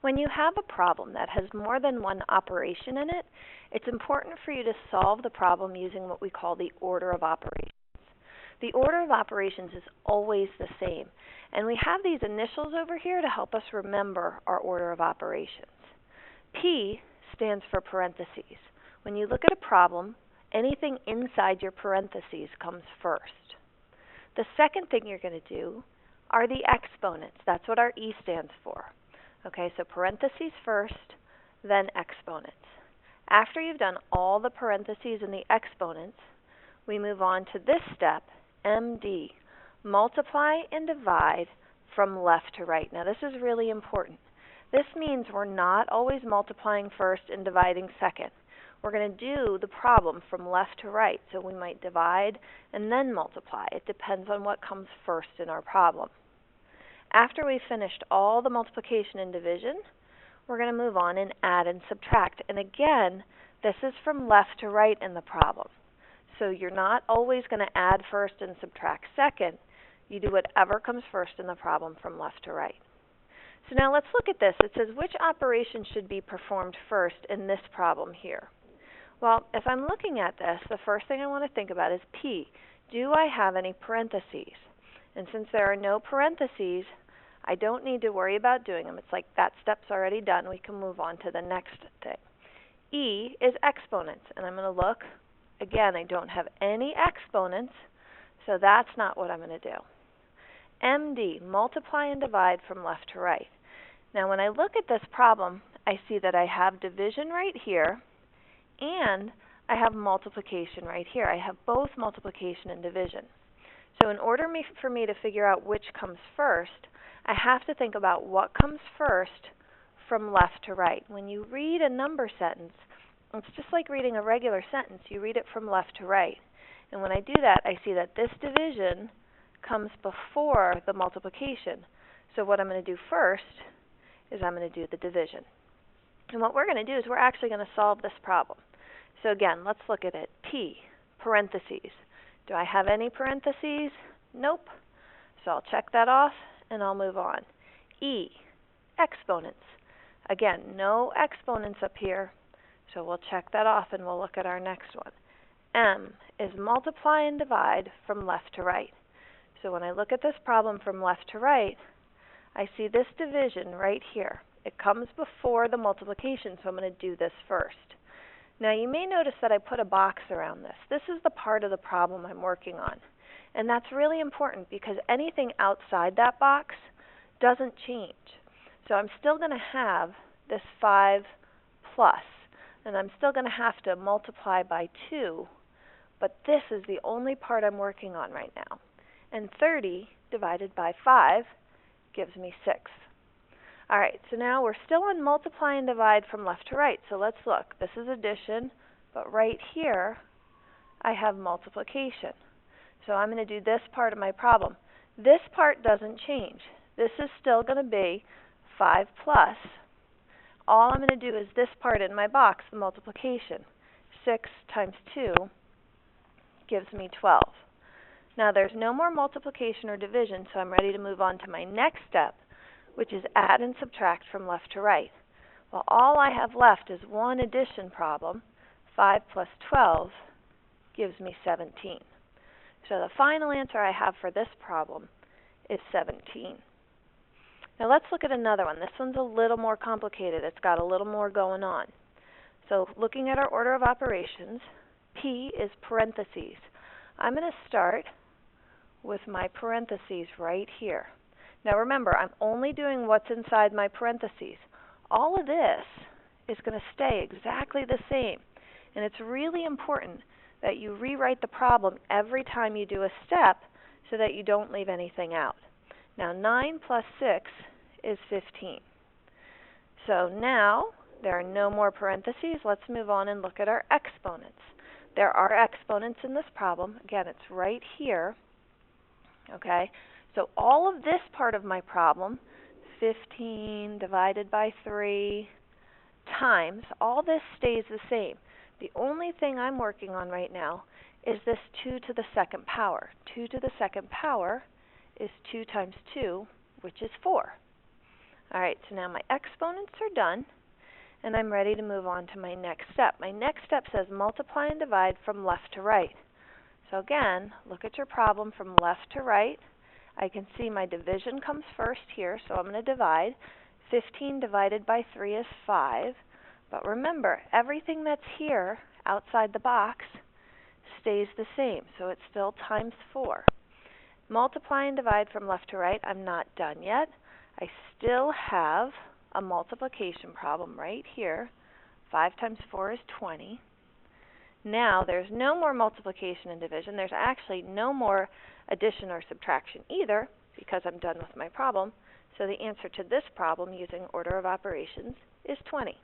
When you have a problem that has more than one operation in it, it's important for you to solve the problem using what we call the order of operations. The order of operations is always the same, and we have these initials over here to help us remember our order of operations. P stands for parentheses. When you look at a problem, anything inside your parentheses comes first. The second thing you're going to do are the exponents. That's what our E stands for. Okay, so parentheses first, then exponents. After you've done all the parentheses and the exponents, we move on to this step, MD, multiply and divide from left to right. Now this is really important. This means we're not always multiplying first and dividing second. We're going to do the problem from left to right, so we might divide and then multiply. It depends on what comes first in our problem. After we've finished all the multiplication and division, we're going to move on and add and subtract. And again, this is from left to right in the problem. So you're not always going to add first and subtract second. You do whatever comes first in the problem from left to right. So now let's look at this. It says which operation should be performed first in this problem here. Well, if I'm looking at this, the first thing I want to think about is P. Do I have any parentheses? And since there are no parentheses, I don't need to worry about doing them. It's like that step's already done. We can move on to the next thing. E is exponents, and I'm going to look. Again, I don't have any exponents, so that's not what I'm going to do. MD, multiply and divide from left to right. Now when I look at this problem, I see that I have division right here, and I have multiplication right here. I have both multiplication and division. So in order for me to figure out which comes first, I have to think about what comes first from left to right. When you read a number sentence, it's just like reading a regular sentence. You read it from left to right. And when I do that, I see that this division comes before the multiplication. So what I'm going to do first is I'm going to do the division. And what we're going to do is we're actually going to solve this problem. So again, let's look at it. P, parentheses. Do I have any parentheses? Nope. So I'll check that off and I'll move on. E, exponents. Again, no exponents up here. So we'll check that off and we'll look at our next one. M is multiply and divide from left to right. So when I look at this problem from left to right, I see this division right here. It comes before the multiplication, so I'm going to do this first. Now you may notice that I put a box around this. This is the part of the problem I'm working on. And that's really important because anything outside that box doesn't change. So I'm still going to have this 5 plus, and I'm still going to have to multiply by 2, but this is the only part I'm working on right now. And 30 divided by 5 gives me 6. All right, so now we're still on multiply and divide from left to right. So let's look. This is addition, but right here I have multiplication. So I'm going to do this part of my problem. This part doesn't change. This is still going to be 5 plus. All I'm going to do is this part in my box, the multiplication. 6 times 2 gives me 12. Now there's no more multiplication or division, so I'm ready to move on to my next step, which is add and subtract from left to right. Well, all I have left is one addition problem. 5 plus 12 gives me 17. So the final answer I have for this problem is 17. Now let's look at another one. This one's a little more complicated. It's got a little more going on. So looking at our order of operations, P is parentheses. I'm going to start with my parentheses right here. Now remember, I'm only doing what's inside my parentheses. All of this is going to stay exactly the same. And it's really important that you rewrite the problem every time you do a step so that you don't leave anything out. Now 9 plus 6 is 15. So now there are no more parentheses. Let's move on and look at our exponents. There are exponents in this problem. Again, it's right here. Okay, so all of this part of my problem, 15 divided by 3 times, all this stays the same. The only thing I'm working on right now is this 2 to the second power. 2 to the second power is 2 times 2, which is 4. Alright, so now my exponents are done, and I'm ready to move on to my next step. My next step says multiply and divide from left to right. So again, look at your problem from left to right. I can see my division comes first here, so I'm going to divide. 15 divided by 3 is 5. But remember, everything that's here outside the box stays the same, so it's still times 4. Multiply and divide from left to right, I'm not done yet. I still have a multiplication problem right here. 5 times 4 is 20. Now, there's no more multiplication and division. There's actually no more addition or subtraction either, because I'm done with my problem. So the answer to this problem using order of operations is 20.